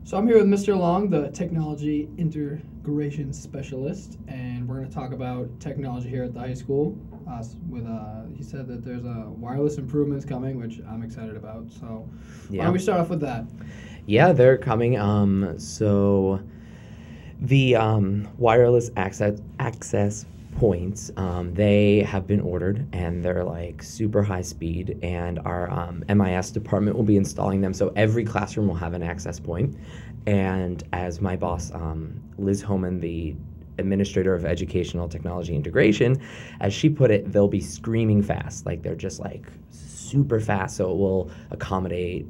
So I'm here with Mr. Long, the Technology Integration Specialist, and we're going to talk about technology here at the high school. He said that there's wireless improvements coming, which I'm excited about. So why don't we start off with that? Yeah, they're coming. So the wireless access points, they have been ordered, and they're like super high speed. And our MIS department will be installing them, so every classroom will have an access point. And as my boss, Liz Homan, the administrator of educational technology integration, as she put it, they'll be screaming fast. Like they're just like super fast, so it will accommodate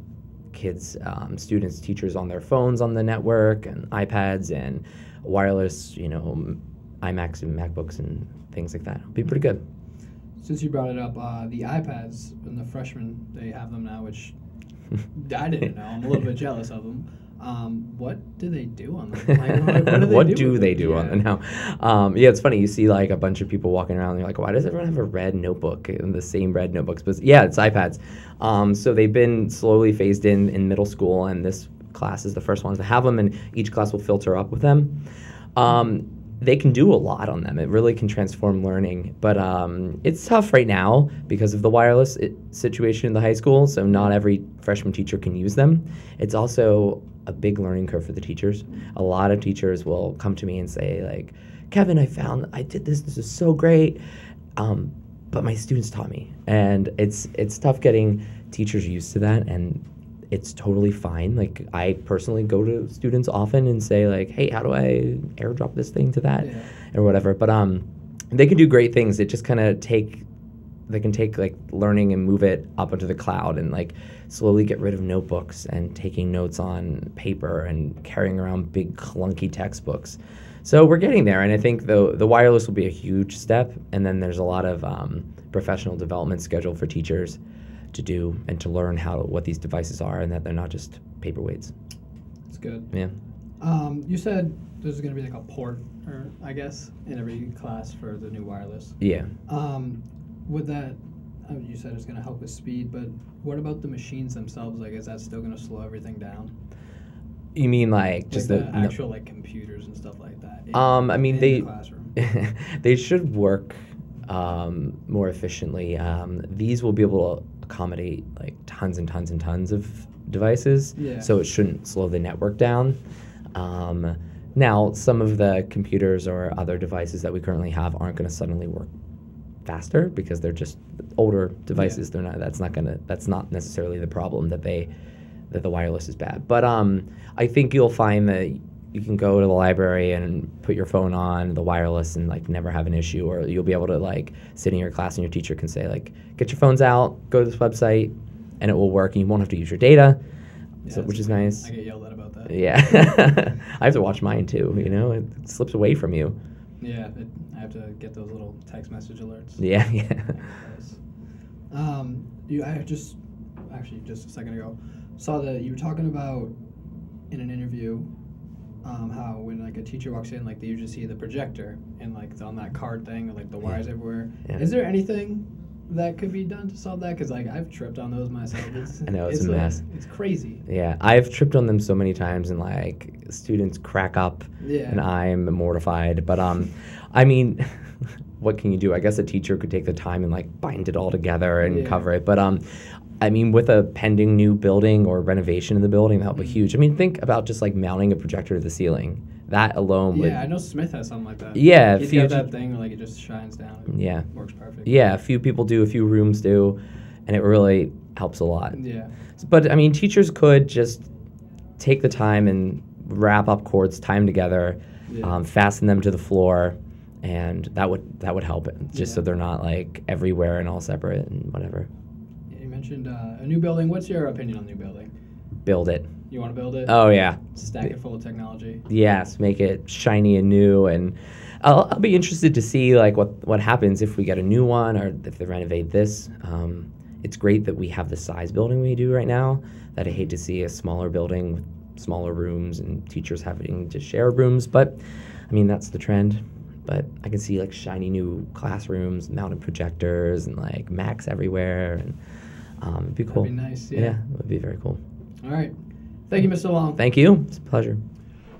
kids, students, teachers on their phones on the network and iPads and wireless, iMacs and MacBooks and things like that. It'll be pretty good. Since you brought it up, the iPads and the freshmen, they have them now, which I didn't know. I'm a little bit jealous of them. What do they do on them? Like, what do they do on them now? Yeah, it's funny. You see like a bunch of people walking around and you're like, why does everyone have a red notebook and the same red notebooks? But yeah, it's iPads. So they've been slowly phased in middle school, and this class is the first ones to have them, and each class will filter up with them. They can do a lot on them. It really can transform learning, but it's tough right now because of the wireless situation in the high school, so not every freshman teacher can use them. It's also a big learning curve for the teachers. A lot of teachers will come to me and say, like, Kevin, I did this is so great, but my students taught me. And it's tough getting teachers used to that, and it's totally fine. Like, I personally go to students often and say, like, hey, how do I airdrop this thing to that? Yeah. Or whatever. But they can do great things. It just kind of they can take like learning and move it up into the cloud and like slowly get rid of notebooks and taking notes on paper and carrying around big clunky textbooks. So we're getting there, and I think the wireless will be a huge step, and then there's a lot of professional development scheduled for teachers to do and to learn what these devices are, and that they're not just paperweights. That's good. Yeah. You said there's going to be like a port, or I guess, in every class for the new wireless. Yeah. Would that, you said it's going to help with speed, but what about the machines themselves? Like, is that still going to slow everything down? You mean like just the actual like computers and stuff like that? I mean, the classroom. they should work more efficiently. These will be able to accommodate like tons and tons and tons of devices, so it shouldn't slow the network down. Now, some of the computers or other devices that we currently have aren't going to suddenly work faster because they're just older devices. They're not. That's not necessarily the problem that the wireless is bad. But I think you'll find that you can go to the library and put your phone on the wireless and like never have an issue, or you'll be able to like sit in your class and your teacher can say like, get your phones out, go to this website, and it will work, and you won't have to use your data, which is nice. I get yelled at about that. Yeah. I have to watch mine too, it slips away from you. Yeah, I have to get those little text message alerts. Yeah. I just a second ago saw that you were talking about in an interview how when like a teacher walks in, like they usually see the projector and like on that card thing, or like the wires everywhere. Yeah. Is there anything that could be done to solve that? Because like I've tripped on those myself. I know, it's a mess. It's crazy. Yeah, I've tripped on them so many times, and like students crack up, and I'm mortified. But I mean, what can you do? I guess a teacher could take the time and like bind it all together and cover it. But I mean, with a pending new building or renovation of the building, that would be huge. I mean, think about just like mounting a projector to the ceiling. That alone would... Yeah, I know Smith has something like that. Yeah. He's got that thing where like it just shines down. It works perfect. Yeah, a few people do, a few rooms do, and it really helps a lot. Yeah. But I mean, teachers could just take the time and wrap up cords, tie them together, fasten them to the floor, and that would help it, just so they're not like everywhere and all separate and whatever. You mentioned a new building. What's your opinion on the new building? Build it. You want to build it? Oh, yeah. Stack it full of technology? Yes, make it shiny and new. And I'll be interested to see like what happens if we get a new one or if they renovate this. It's great that we have the size building we do right now, that I hate to see a smaller building with smaller rooms and teachers having to share rooms. But, I mean, that's the trend. But I can see like shiny new classrooms, mounted projectors, and like Macs everywhere, and it'd be cool. That'd be nice. Yeah, it would be very cool. All right. Thank you, Mr. Long. Thank you. It's a pleasure.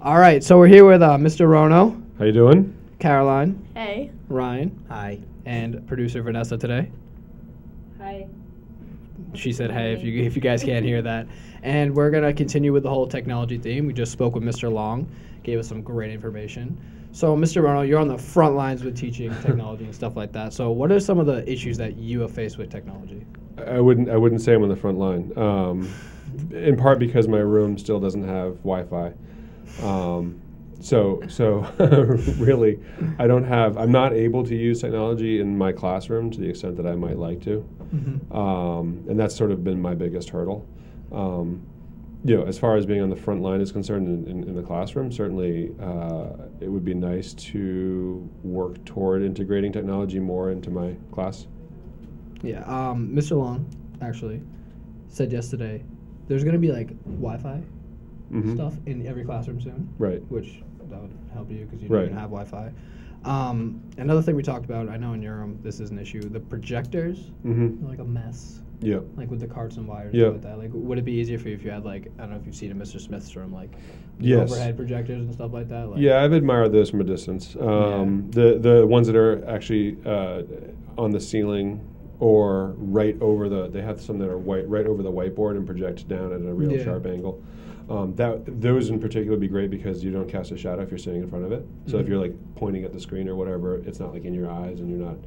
All right, so we're here with Mr. Rono, How you doing? Caroline, Hey. Ryan, Hi. and producer Vanessa today. Hi. She said, "Hey," if you guys can't hear that. And we're gonna continue with the whole technology theme. We just spoke with Mr. Long, gave us some great information. So, Mr. Rono, you're on the front lines with teaching technology and stuff like that. So, what are some of the issues that you have faced with technology? I wouldn't say I'm on the front line. In part because my room still doesn't have Wi-Fi. So really, I'm not able to use technology in my classroom to the extent that I might like to. Mm-hmm. And that's sort of been my biggest hurdle. As far as being on the front line is concerned in the classroom, certainly it would be nice to work toward integrating technology more into my class. Yeah, Mr. Long actually said yesterday there's going to be like Wi-Fi stuff in every classroom soon. Right. Which that would help you because you Right. don't even have Wi-Fi. Another thing we talked about, I know in your room this is an issue, the projectors, Mm-hmm. they're like a mess. Yeah. Like with the carts and wires Yeah. and stuff like that. Like, would it be easier for you if you had like, I don't know if you've seen in Mr. Smith's room, like Yes. overhead projectors and stuff like that? Like, Yeah, I've admired those from a distance. The ones that are actually on the ceiling or right over they have some that are right over the whiteboard and project down at a real sharp angle. Those in particular would be great because you don't cast a shadow if you're sitting in front of it. So if you're like pointing at the screen or whatever, it's not like in your eyes and you're not.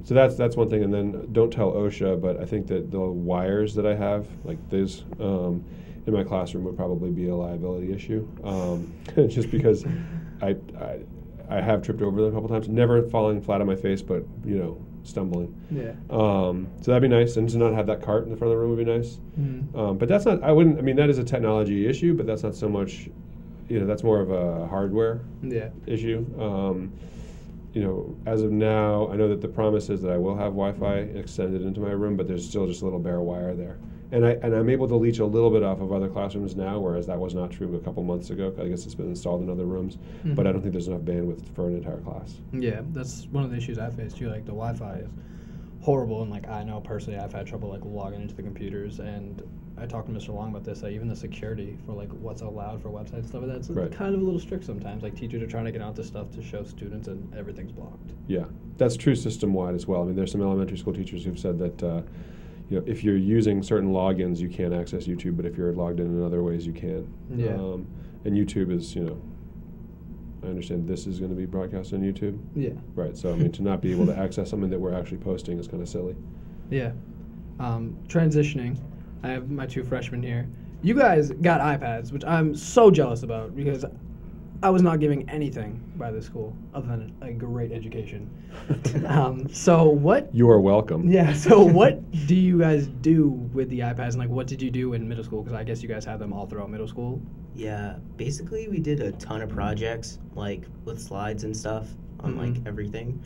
So that's one thing. And then don't tell OSHA, but I think that the wires that I have, like those in my classroom, would probably be a liability issue. Just because I have tripped over them a couple times, never falling flat on my face, but stumbling. Yeah. So that'd be nice, and to not have that cart in the front of the room would be nice. Mm-hmm. But that's not. I mean, that is a technology issue, but that's not so much. That's more of a hardware issue. As of now, I know that the promise is that I will have Wi-Fi extended into my room, but there's still just a little bare wire there. And I'm able to leech a little bit off of other classrooms now, whereas that was not true a couple months ago. I guess it's been installed in other rooms, but I don't think there's enough bandwidth for an entire class. Yeah, that's one of the issues I faced too. Like the Wi-Fi is horrible, and like I know personally I've had trouble like logging into the computers. And I talked to Mr. Long about this. Like even the security for like what's allowed for websites and stuff like that, it's kind of a little strict sometimes. Like teachers are trying to get onto stuff to show students, and everything's blocked. Yeah, that's true system-wide as well. I mean, there's some elementary school teachers who've said that. If you're using certain logins, you can't access YouTube, but if you're logged in other ways, you can. Yeah. And YouTube is, I understand this is going to be broadcast on YouTube. Yeah. Right. So, I mean, to not be able to access something that we're actually posting is kind of silly. Yeah. Transitioning, I have my two freshmen here. You guys got iPads, which I'm so jealous about because I was not giving anything by this school other than a great education. So what? You are welcome. Yeah. So what do you guys do with the iPads, and like what did you do in middle school? Because I guess you guys had them all throughout middle school. Yeah. Basically, we did a ton of projects like with slides and stuff on like everything.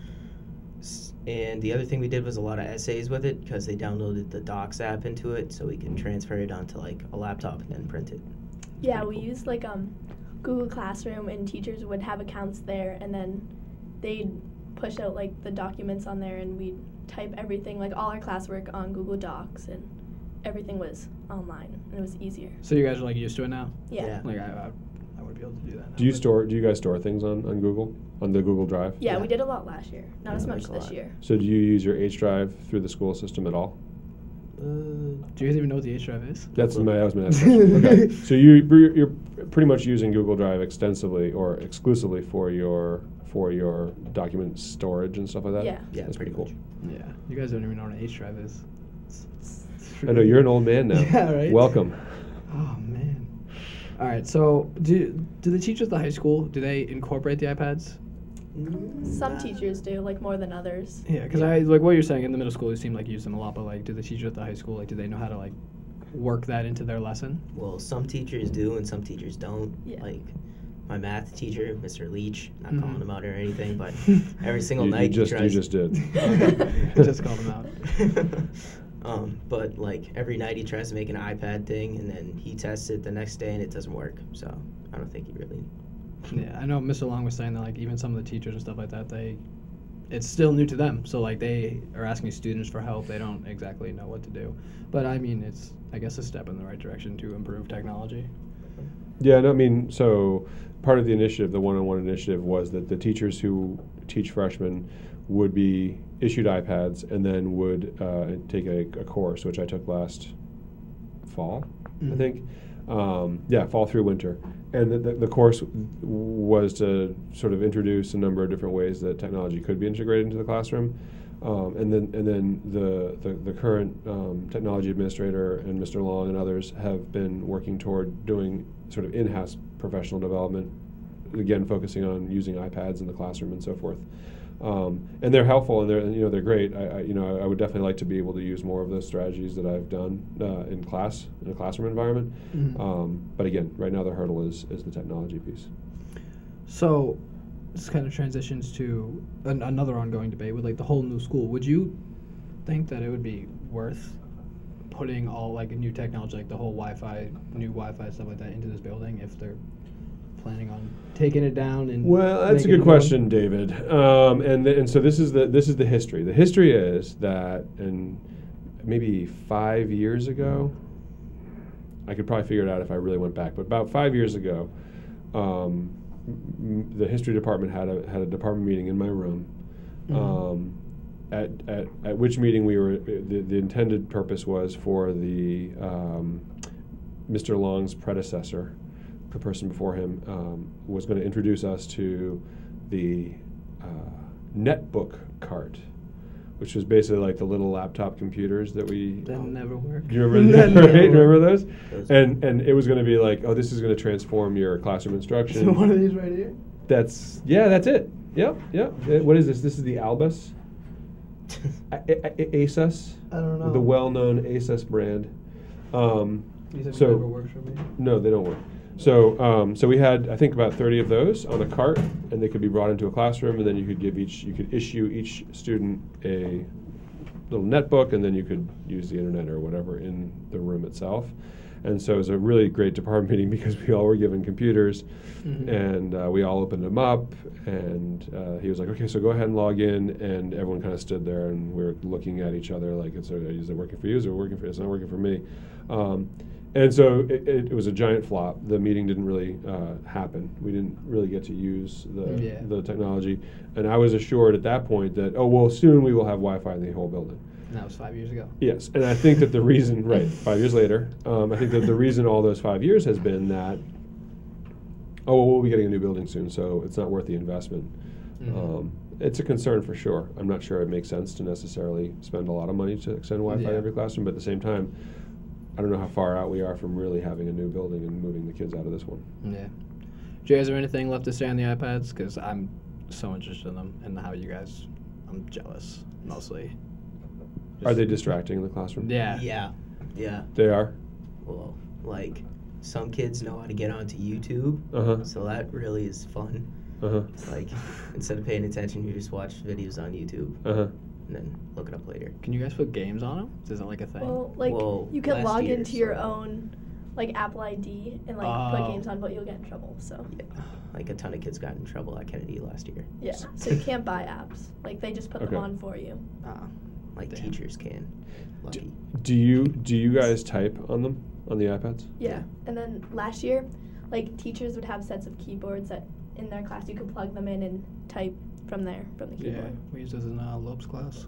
And the other thing we did was a lot of essays with it because they downloaded the Docs app into it, so we can transfer it onto like a laptop and then print it. Yeah, we used like Google Classroom, and teachers would have accounts there, and then they'd push out like the documents on there, and we'd type everything, like all our classwork on Google Docs, and everything was online, and it was easier. So you guys are like used to it now? Yeah. Like I would be able to do that now. Do you guys store things on Google, on the Google Drive? Yeah, we did a lot last year. Not as much this year. So do you use your H drive through the school system at all? Do you guys even know what the H drive is? That was my next question. Okay. So you're pretty much using Google Drive extensively or exclusively for your document storage and stuff like that? Yeah, that's pretty cool. Yeah, you guys don't even know what an H drive is. I know, you're an old man now. Yeah, right? Welcome. Oh, man. All right, so do the teachers at the high school, do they incorporate the iPads? Some teachers do, like more than others. Yeah, because I like what you're saying in the middle school, you seem like you use them a lot, but like do the teachers at the high school, like do they know how to like work that into their lesson? Well, some teachers do and some teachers don't. Yeah. Like my math teacher, Mr. Leach, not calling him out or anything, but every single You night just did. Just called them out. But like every night he tries to make an iPad thing, and then he tests it the next day and it doesn't work. So I don't think he really. Yeah, I know Mr. Long was saying that like even some of the teachers and stuff like that, they it's still new to them. So like they are asking students for help. They don't exactly know what to do. But I mean, it's I guess a step in the right direction to improve technology. Yeah, no, I mean, so part of the initiative, the one-on-one initiative, was that the teachers who teach freshmen would be issued iPads and then would take a course, which I took last fall, I think. Fall through winter. And the course was to sort of introduce a number of different ways that technology could be integrated into the classroom. And then the current technology administrator and Mr. Long and others have been working toward doing sort of in-house professional development, again focusing on using iPads in the classroom and so forth. And they're helpful and they're great. I would definitely like to be able to use more of those strategies that I've done in a classroom environment. But again, right now the hurdle is the technology piece. So this kind of transitions to another ongoing debate with like the whole new school. Would you think that it would be worth putting all like new technology, like the whole new Wi-Fi stuff like that, into this building if they're planning on taking it down? And well, that's a good question, David. And so this is the history. The history is that, and maybe 5 years ago, I could probably figure it out if I really went back, but about 5 years ago, the history department had a department meeting in my room. At which meeting the intended purpose was for the Mr. Long's predecessor, the person before him, was going to introduce us to the netbook cart, which was basically like the little laptop computers that we... That never worked. Do you remember, right? Remember those? And it was going to be like, oh, this is going to transform your classroom instruction. So one of these right here? That's it. Yep. What is this? This is the Albus? Asus? I don't know. The well-known Asus brand. These have never worked for me. No, they don't work. So we had, I think, about 30 of those on a cart, and they could be brought into a classroom, and then you could issue each student a little netbook, and then you could use the internet or whatever in the room itself. And so it was a really great department meeting because we all were given computers, and we all opened them up, and he was like, okay, so go ahead and log in, and everyone kind of stood there, and we were looking at each other like, is it working for you? Is it working for you? It's not working for me. And so it was a giant flop. The meeting didn't really happen. We didn't really get to use the technology. And I was assured at that point that, soon we will have Wi-Fi in the whole building. And that was 5 years ago. Yes, and I think that the reason, 5 years later, I think that the reason all those 5 years has been that, we'll be getting a new building soon, so it's not worth the investment. It's a concern for sure. I'm not sure it makes sense to necessarily spend a lot of money to extend Wi-Fi in every classroom, but at the same time, I don't know how far out we are from really having a new building and moving the kids out of this one. Yeah. Jay, is there anything left to say on the iPads? Because I'm so interested in them and how you guys, I'm jealous, mostly. Are they distracting in the classroom? Yeah. Yeah. They are? Well, like, some kids know how to get onto YouTube, so that really is fun. Like, instead of paying attention, you just watch videos on YouTube. And then look it up later. Can you guys put games on them? Is that like a thing? Well, you can log into your own like Apple ID and like put games on, but you'll get in trouble. So yeah, like a ton of kids got in trouble at Kennedy last year. Yeah, so you can't buy apps. Like they just put them on for you. Like teachers can. Lucky. Do you guys type on them on the iPads? Yeah, and then last year, like teachers would have sets of keyboards that in their class you could plug them in and type from there, from the keyboard. Yeah, we use this in Lope's class.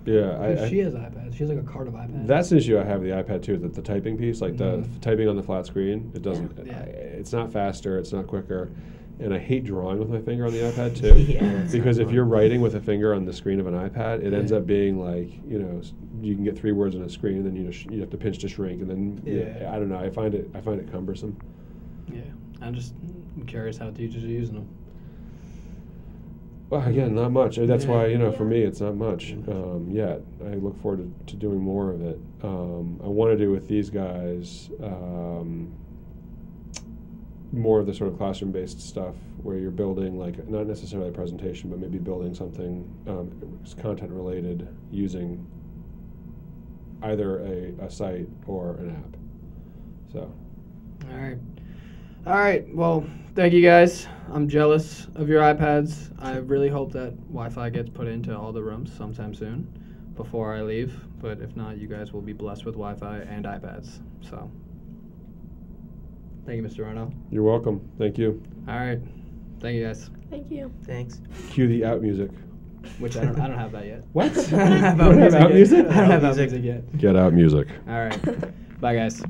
Yeah, she has iPads. She has like a cart of iPads. That's an issue I have with the iPad too. That the typing piece, like the typing on the flat screen, it doesn't. It's not faster. It's not quicker. And I hate drawing with my finger on the iPad too. Because if you're writing with a finger on the screen of an iPad, it ends up being like, you can get 3 words on a screen, and then you have to pinch to shrink, and then I don't know. I find it cumbersome. Yeah, I'm curious how teachers are using them. Well, again, not much. That's why, for me, it's not much yet. I look forward to doing more of it. I want to do with these guys more of the sort of classroom-based stuff where you're building, like, not necessarily a presentation, but maybe building something content-related using either a site or an app. So. All right. All right. Well, thank you guys. I'm jealous of your iPads. I really hope that Wi-Fi gets put into all the rooms sometime soon before I leave. But if not, you guys will be blessed with Wi-Fi and iPads. So, thank you, Mr. Rono. You're welcome. Thank you. All right. Thank you, guys. Thank you. Thanks. Cue the out music. Which I don't have that yet. What? I don't have You don't have out music? I don't have out Music. music yet. Get out music. All right. Bye, guys.